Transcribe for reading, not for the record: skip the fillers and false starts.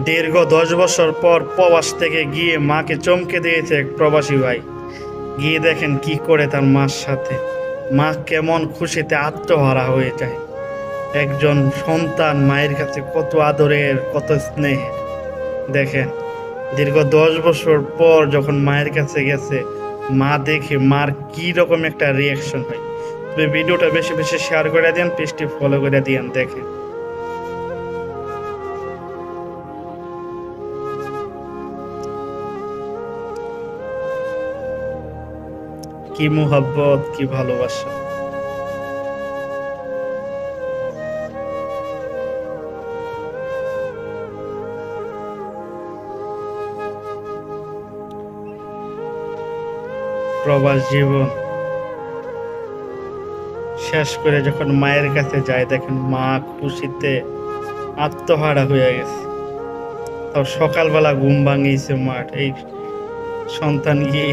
দীর্ঘ 10 বছর পর প্রবাস থেকে গিয়ে মাকে চমকে দিয়েছে এক প্রবাসী ভাই। গিয়ে দেখেন কি করে তার মার সাথে, মা কেমন খুশিতে আত্মহারা হয়ে যায়। একজন সন্তান মায়ের কাছে কত আদরের, কত স্নেহের। দেখেন দীর্ঘ 10 বছর পর যখন মায়ের কাছে গেছে, মা দেখে মার কি রকম একটা রিয়াকশন হয়। তবে ভিডিওটা বেশি বেশি শেয়ার করে দিন, পেজটি ফলো করে দিন। দেখেন কি মুহাব্বত, কি ভালোবাসা। প্রবাস জীবন শেষ করে যখন মায়ের কাছে যায়, দেখেন মা খুশিতে আত্মহারা হয়ে গেছে। তো সকালবেলা ঘুম ভাঙিয়েছে মার, এই সন্তান গিয়ে